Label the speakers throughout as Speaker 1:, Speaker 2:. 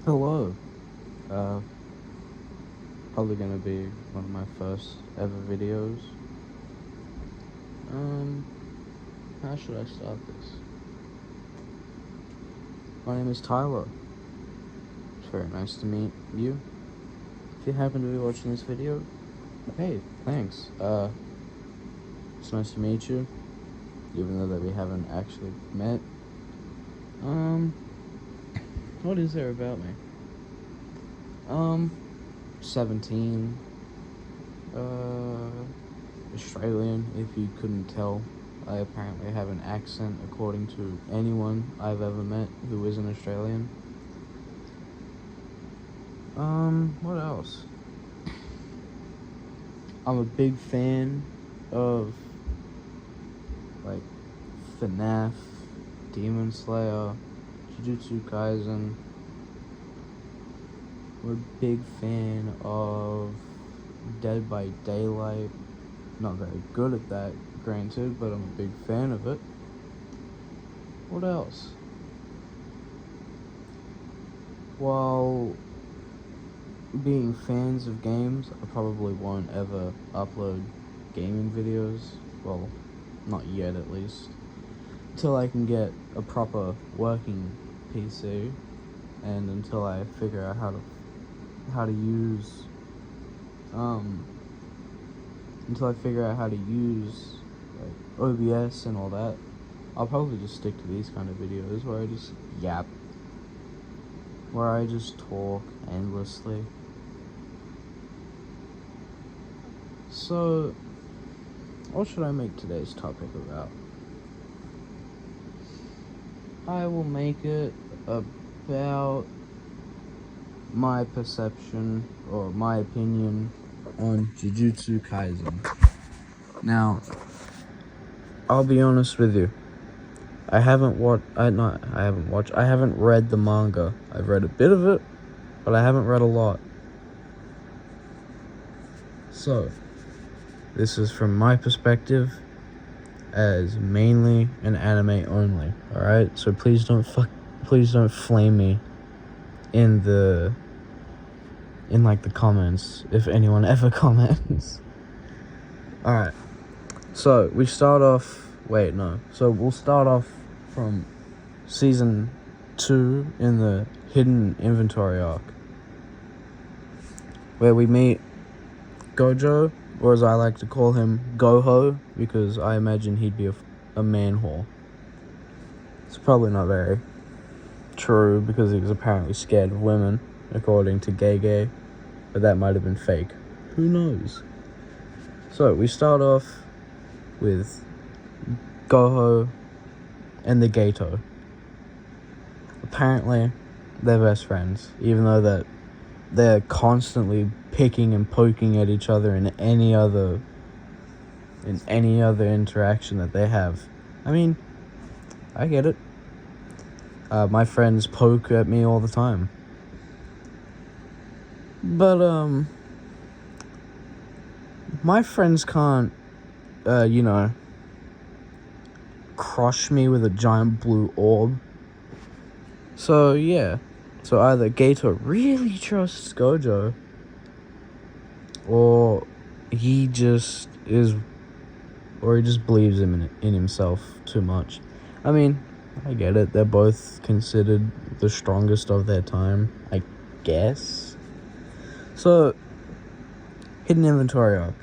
Speaker 1: Hello. Uh, Probably gonna be one of my first ever videos. Um, how should I start this? My name is Tyler. It's very nice to meet you. If you happen to be watching this video, hey, thanks. It's nice to meet you, even though that we haven't actually met. Um, what is there about me? Um, 17. Australian, if you couldn't tell. I apparently have an accent according to anyone I've ever met who isn't Australian. What else? I'm a big fan of, like, FNAF, Demon Slayer, Jujutsu Kaisen. I'm a big fan of Dead by Daylight. Not very good at that, granted, but I'm a big fan of it. What else? While being fans of games, I probably won't ever upload gaming videos. Well, not yet at least. Until I can get a proper working PC, and until I figure out how to use until I figure out how to use like OBS and all that, I'll probably just stick to these kind of videos where I just yap, where I just talk endlessly. So, what should I make today's topic about? I will make it about my perception or my opinion on Jujutsu Kaisen. Now, I'll be honest with you. I haven't read the manga. I've read a bit of it, but I haven't read a lot. So, this is from my perspective as mainly an anime only. All right? So please don't flame me in the comments if anyone ever comments. All right. So, we'll start off from season 2 in the hidden inventory arc, where we meet Gojo, or as I like to call him, Goho, because I imagine he'd be a man whore. It's probably not very true, because he was apparently scared of women, according to Gege, but that might have been fake. Who knows? So, we start off with Goho and the Gato. Apparently, they're best friends, even though that they're constantly picking and poking at each other in any other interaction that they have. I mean, I get it. My friends poke at me all the time. But, my friends can't, crush me with a giant blue orb. So, yeah. So either Gato really trusts Gojo, or he just believes in himself too much. I mean, I get it. They're both considered the strongest of their time, I guess. So, hidden inventory arc.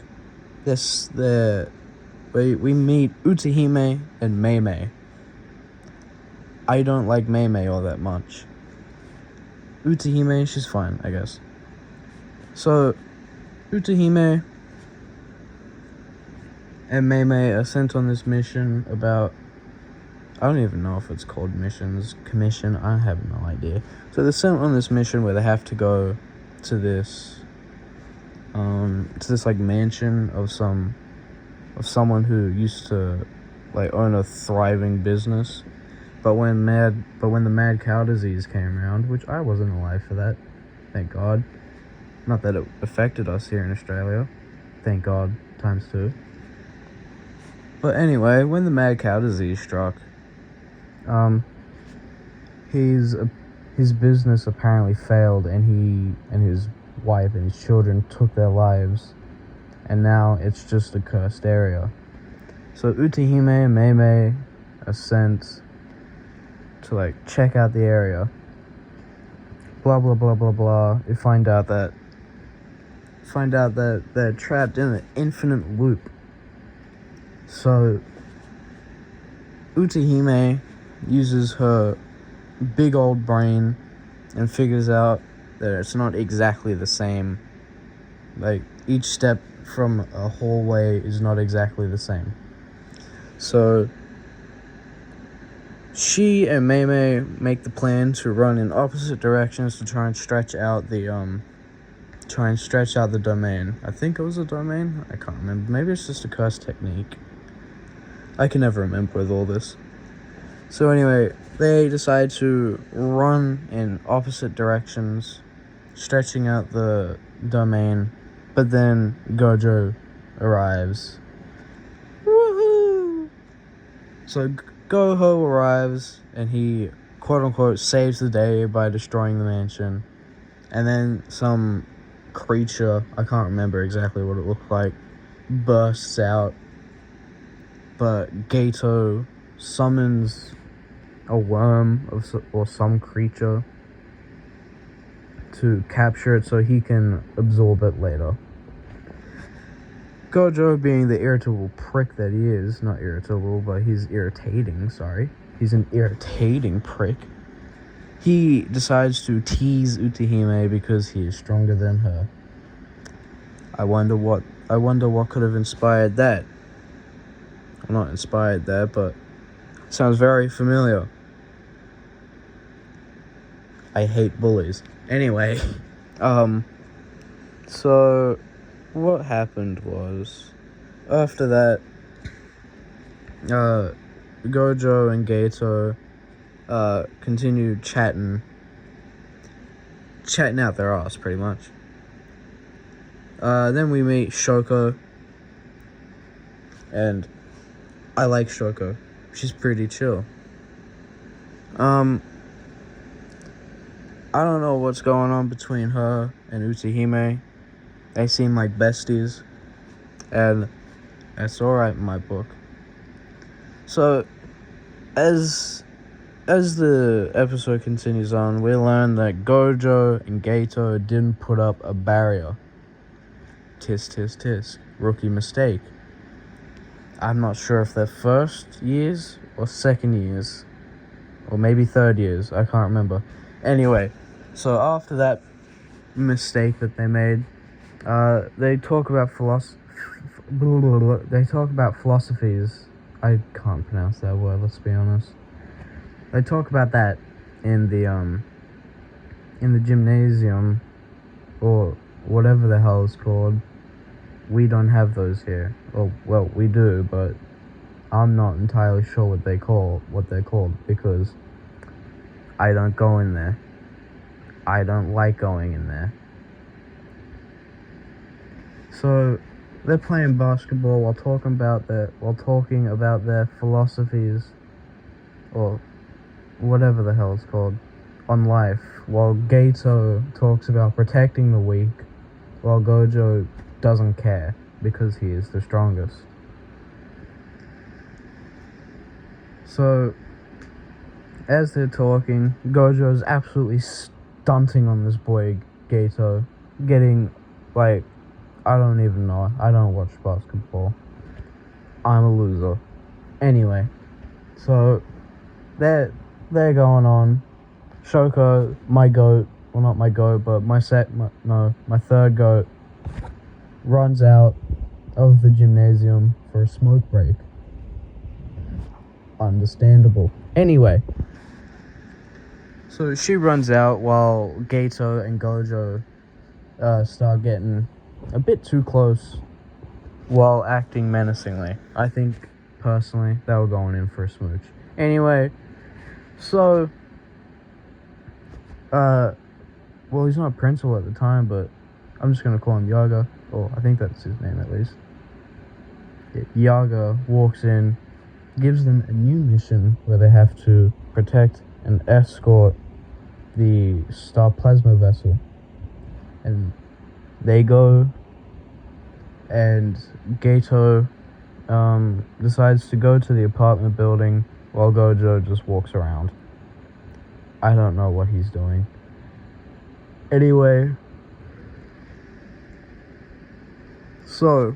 Speaker 1: We meet Utahime and Meimei. I don't like Meimei all that much. Utahime, she's fine, I guess. So, Utahime and Meimei are sent on this mission about... I don't even know if it's called commission, I have no idea. So they're sent on this mission where they have to go to this like mansion of someone who used to like own a thriving business. But when the mad cow disease came around, which I wasn't alive for that, thank God. Not that it affected us here in Australia, thank God, ×2. But anyway, when the mad cow disease struck, he his business apparently failed, and he and his wife and his children took their lives, and now it's just a cursed area. So Utahime and Meimei are sent to like check out the area. Blah blah blah blah blah. You find out that they're trapped in an infinite loop. So Utahime uses her big old brain and figures out that it's not exactly the same. Like, each step from a hallway is not exactly the same. So she and Meimei make the plan to run in opposite directions to try and stretch out the domain. I think it was a domain. I can't remember. Maybe it's just a curse technique. I can never remember with all this. So anyway, they decide to run in opposite directions, stretching out the domain, but then Gojo arrives. Woohoo! So Goho arrives, and he, quote-unquote, saves the day by destroying the mansion. And then some creature, I can't remember exactly what it looked like, bursts out. But Gato summons a worm or some creature to capture it so he can absorb it later. Gojo, being the irritable prick that he is, not irritable, but he's irritating, sorry. He's an irritating prick. He decides to tease Utahime because he is stronger than her. I wonder what could have inspired that. Well, not inspired that, but sounds very familiar. I hate bullies. Anyway, so what happened was, after that, Gojo and Gato continued chatting out their ass, pretty much. Then we meet Shoko, and I like Shoko. She's pretty chill. I don't know what's going on between her and Utahime. They seem like besties, and that's alright in my book. So, as the episode continues on, we learn that Gojo and Gato didn't put up a barrier. Tisk, tisk, tisk. Rookie mistake. I'm not sure if they're first years or second years, or maybe third years. I can't remember. Anyway, so after that mistake that they made, they talk about philosophies. I can't pronounce that word, let's be honest. They talk about that in the gymnasium, or whatever the hell it's called. We don't have those here. Oh, well, we do, but I'm not entirely sure what they're called because I don't go in there. I don't like going in there. So they're playing basketball while talking about their philosophies, or whatever the hell it's called, on life, while Gato talks about protecting the weak, while Gojo doesn't care because he is the strongest. So as they're talking, Gojo is absolutely stunting on this boy Gato, getting, like, I don't even know. I don't watch basketball. I'm a loser. Anyway, so they're going on. Shoko, my goat, well, not my goat, but my third goat, runs out of the gymnasium for a smoke break. Understandable. Anyway, so she runs out while Gato and Gojo start getting a bit too close while acting menacingly. I think, personally, they were going in for a smooch. Anyway, so, well, he's not a principal at the time, but I'm just gonna call him Yaga, or I think that's his name at least. Yaga walks in, gives them a new mission where they have to protect and escort the star plasma vessel. And they go, and Gato decides to go to the apartment building while Gojo just walks around. I don't know what he's doing. Anyway, so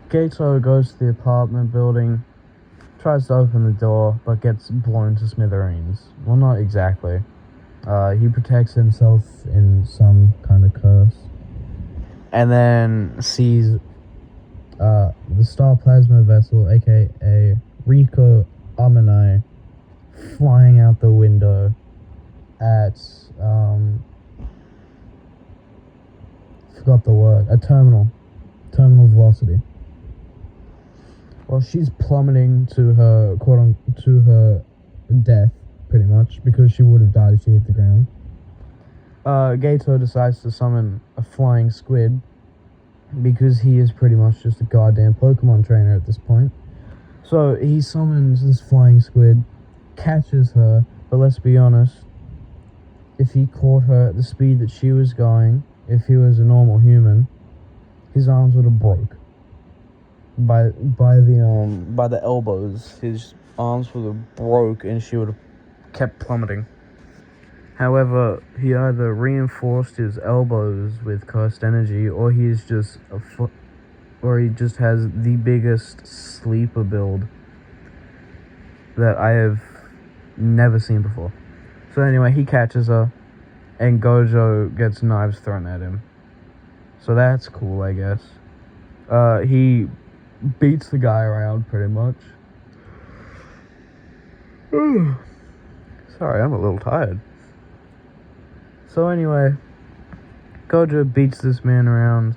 Speaker 1: Gato goes to the apartment building, tries to open the door, but gets blown to smithereens. Well, not exactly. He protects himself in some kind of curse. And then sees the star plasma vessel, aka Rico Amanai, flying out the window at forgot the word, a terminal velocity. Well, she's plummeting to her to her death, pretty much, because she would have died if she hit the ground. Gato decides to summon a flying squid, because he is pretty much just a goddamn Pokemon trainer at this point. So he summons this flying squid, catches her, but let's be honest, if he caught her at the speed that she was going, if he was a normal human, his arms would have broke. By the elbows, his arms would have broke and she would have kept plummeting. However, he either reinforced his elbows with cursed energy, or he just has the biggest sleeper build that I have never seen before. So anyway, he catches her, and Gojo gets knives thrown at him. So that's cool, I guess. He beats the guy around pretty much. Sorry, I'm a little tired. So anyway, Gojo beats this man around,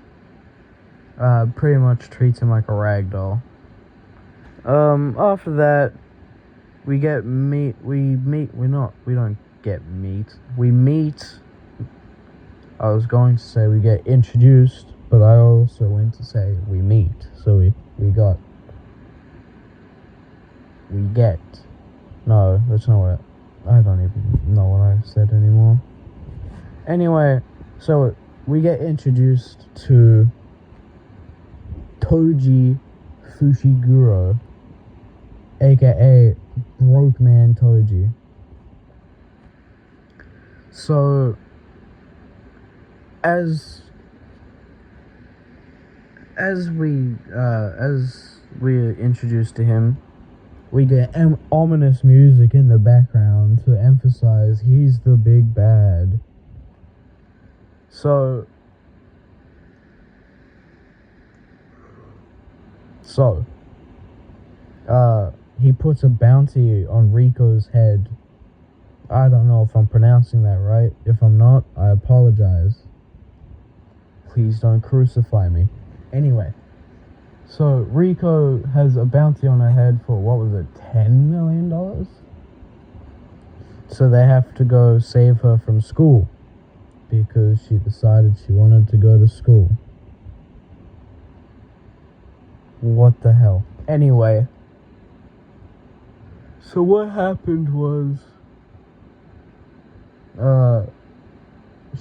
Speaker 1: pretty much treats him like a rag doll. After that, we meet, I was going to say we get introduced, but I also went to say we meet, so no, that's not what I don't even know what I said anymore. Anyway, so we get introduced to Toji Fushiguro, aka Broke Man Toji. So, as we are introduced to him, we get ominous music in the background to emphasize he's the big bad. So, he puts a bounty on Rico's head. I don't know if I'm pronouncing that right. If I'm not, I apologize. Please don't crucify me. Anyway, so Rico has a bounty on her head for, what was it, $10 million? So they have to go save her from school, because she decided she wanted to go to school. What the hell? Anyway, so what happened was,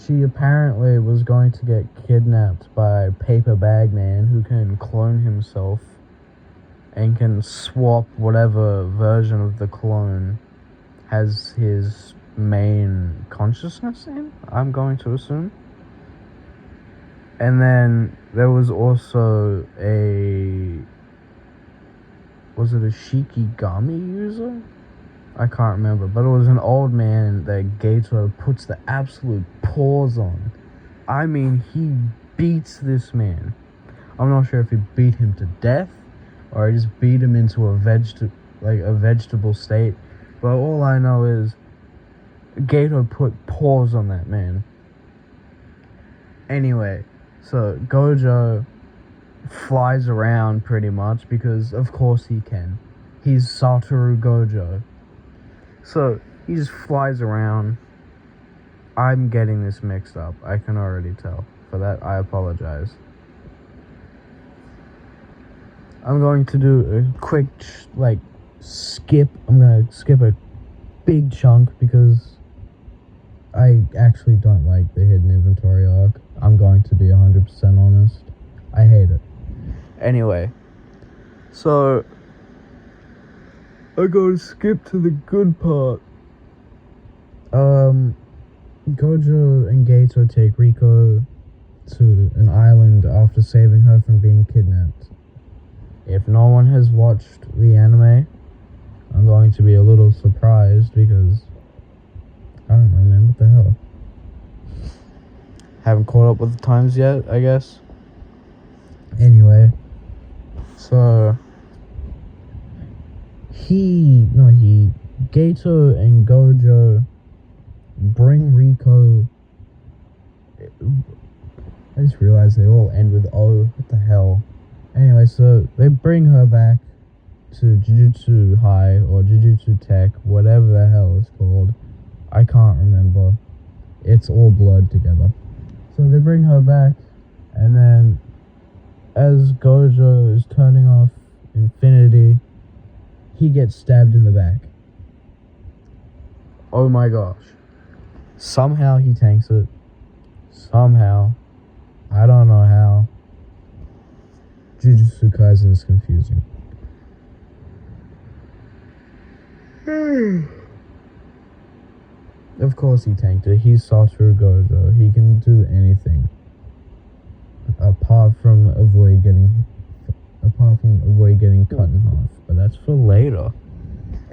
Speaker 1: she apparently was going to get kidnapped by Paper Bag Man, who can clone himself and can swap whatever version of the clone has his main consciousness in, I'm going to assume. And then there was also was it a Shikigami user? I can't remember, but it was an old man that Gato puts the absolute paws on. I mean, he beats this man. I'm not sure if he beat him to death, or he just beat him into a vegetable state, but all I know is Gato put paws on that man. Anyway, so Gojo flies around pretty much, because of course he can. He's Satoru Gojo. So he just flies around. I'm getting this mixed up, I can already tell. For that, I apologize. I'm going to do a quick skip. I'm gonna skip a big chunk because I actually don't like the hidden inventory arc. I'm going to be 100% honest. I hate it. Anyway, so I gotta skip to the good part. Gojo and Gato take Riko to an island after saving her from being kidnapped. If no one has watched the anime, I'm going to be a little surprised because I don't know, man, what the hell? Haven't caught up with the times yet, I guess. Anyway, so Gato and Gojo bring Riko. I just realized they all end with O. What the hell? Anyway, so they bring her back to Jujutsu High or Jujutsu Tech, whatever the hell it's called. I can't remember. It's all blurred together. So they bring her back, and then as Gojo is turning off Infinity, he gets stabbed in the back. Oh my gosh. Somehow he tanks it. Somehow. I don't know how. Jujutsu Kaisen is confusing. Of course he tanked it. He's Satoru Gojo. He can do anything. Apart from avoid getting cut in half. But that's for later.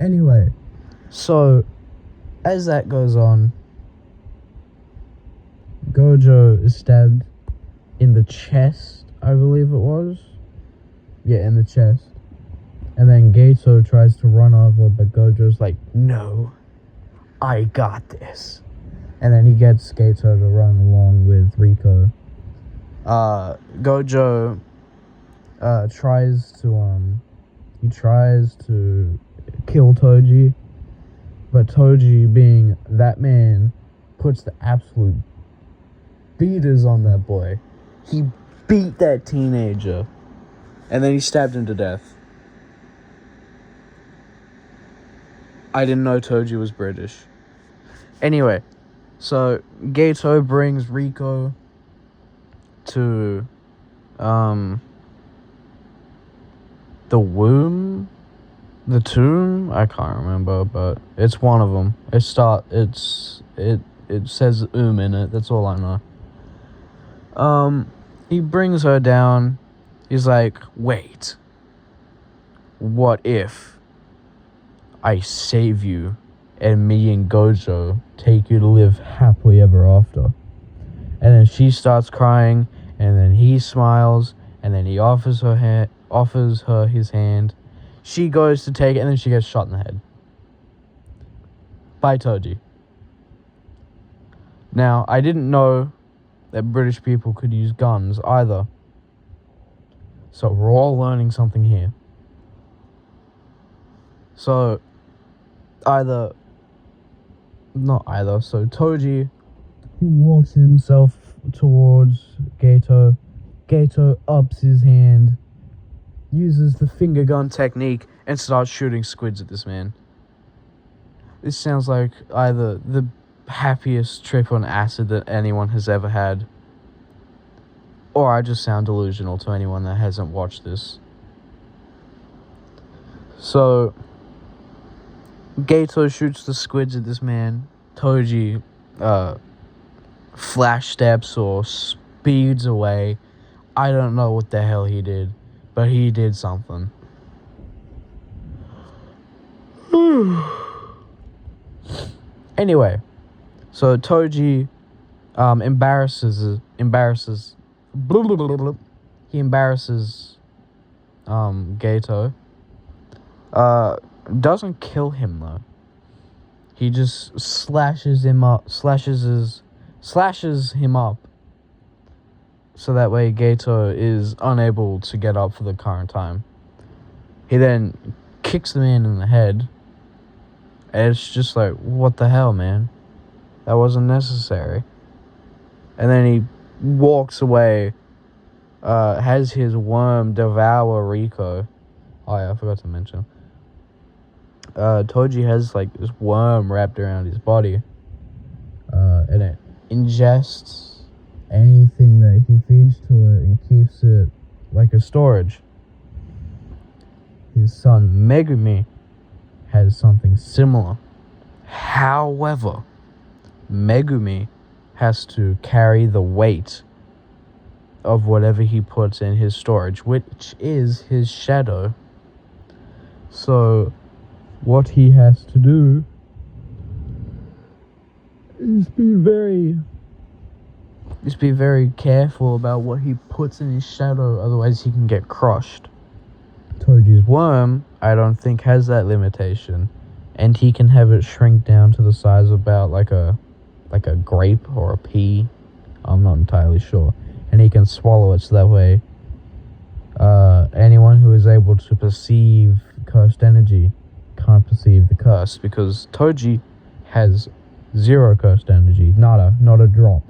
Speaker 1: Anyway, so as that goes on, Gojo is stabbed in the chest, I believe it was. Yeah, in the chest. And then Gato tries to run over, but Gojo's like, no, I got this. And then he gets Gato to run along with Riko. Gojo tries to kill Toji, but Toji, being that man, puts the absolute beaters on that boy. He beat that teenager, and then he stabbed him to death. I didn't know Toji was British. Anyway, so Gato brings Riko to the tomb. I can't remember, but it's one of them. It says in it. That's all I know. He brings her down. He's like, wait, what if I save you and me and Gojo take you to live happily ever after? And then she starts crying, and then he smiles, and then he offers her his hand. She goes to take it, and then she gets shot in the head by Toji. Now, I didn't know that British people could use guns either. So we're all learning something here. So Toji, he walks himself towards Gato. Gato ups his hand, uses the finger gun technique, and starts shooting squids at this man. This sounds like either the happiest trip on acid that anyone has ever had, or I just sound delusional to anyone that hasn't watched this. So Gato shoots the squids at this man. Toji flash steps or speeds away. I don't know what the hell he did, but he did something. Anyway, so Toji embarrasses Gato. Doesn't kill him though. He just slashes him up, slashes him up, so that way Gato is unable to get up for the current time. He then kicks the man in the head, and it's just like, what the hell, man? That wasn't necessary. And then he walks away, has his worm devour Riko. Oh yeah, I forgot to mention. Toji has like this worm wrapped around his body, and it ingests anything that he feeds to it and keeps it like a storage. His son Megumi has something similar. However, Megumi has to carry the weight of whatever he puts in his storage, which is his shadow. So what he has to do is be very careful about what he puts in his shadow, otherwise he can get crushed. Toji's worm, I don't think, has that limitation, and he can have it shrink down to the size of about like a grape or a pea. I'm not entirely sure. And he can swallow it, so that way anyone who is able to perceive cursed energy can't perceive the curse, because Toji has 0 cursed energy, not a drop.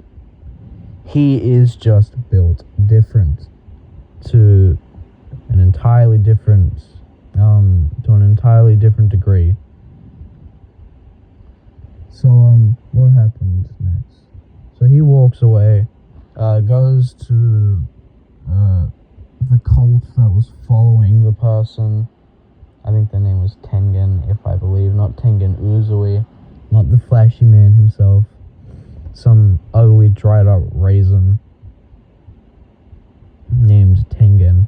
Speaker 1: He is just built different to an entirely different degree. So what happened next? So he walks away, goes to the cult that was following the person. I think their name was Tengen, if I believe, not Tengen Uzui, not the flashy man himself, some ugly dried up raisin named Tengen.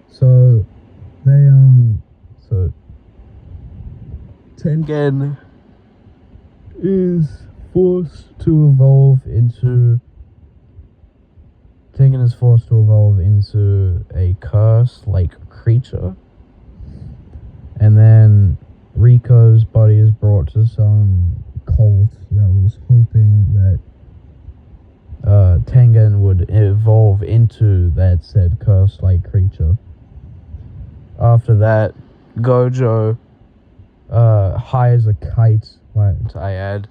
Speaker 1: So Tengen is forced to evolve into a curse-like creature. And then Riko's body is brought to some cult that was hoping that Tengen would evolve into that said curse-like creature. After that, Gojo hires a kite, might I add,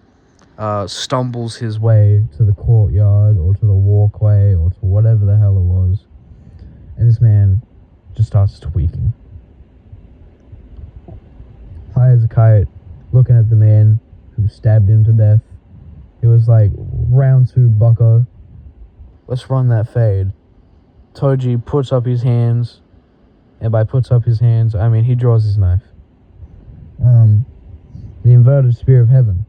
Speaker 1: stumbles his way to the courtyard or to the walkway or to whatever the hell it was, and this man just starts tweaking. Hires a kite, looking at the man who stabbed him to death. He was like, round 2, bucko. Let's run that fade. Toji puts up his hands, and by puts up his hands, I mean he draws his knife. The inverted spear of heaven.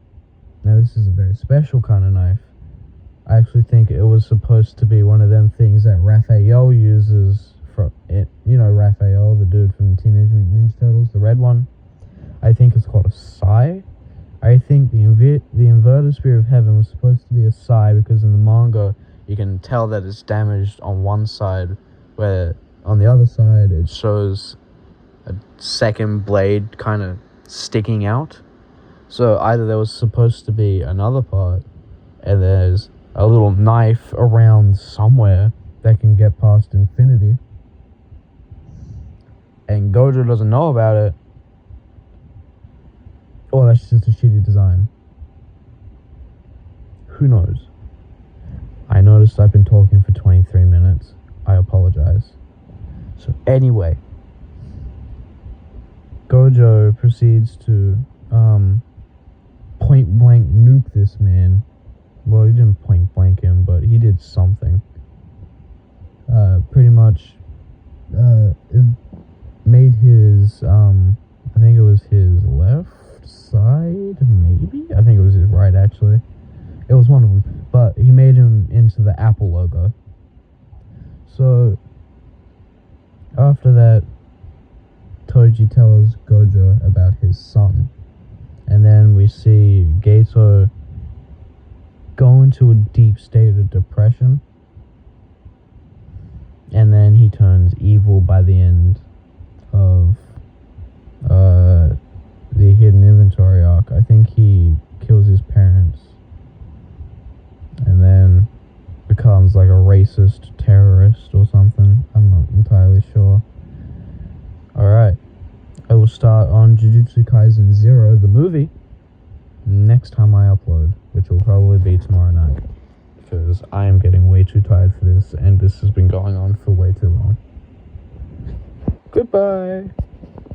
Speaker 1: Now this is a very special kind of knife. I actually think it was supposed to be one of them things that Raphael uses for it. You know Raphael, the dude from Teenage Mutant Ninja Turtles, the red one. I think it's called a sai. I think the inverted spear of heaven was supposed to be a sai because in the manga you can tell that it's damaged on one side, where on the other side it shows a second blade kind of sticking out. So either there was supposed to be another part, and there's a little knife around somewhere that can get past infinity, and Gojo doesn't know about it, or that's just a shitty design. Who knows? I noticed I've been talking for 23 minutes. I apologize. So anyway, Gojo proceeds to point blank nuke this man. Well, he didn't point blank him, but he did something. Pretty much it made his I think it was his left side, maybe? I think it was his right, actually. It was one of them, but he made him into the Apple logo. So after that, Toji tells Gojo about his son, and then we see Gato go into a deep state of depression, and then he turns evil by the end of the hidden inventory arc. I think he kills his parents and then becomes like a racist terrorist or something. I'm not entirely sure. Alright, I will start on Jujutsu Kaisen 0, the movie, next time I upload, which will probably be tomorrow night, because I am getting way too tired for this, and this has been going on for way too long. Goodbye!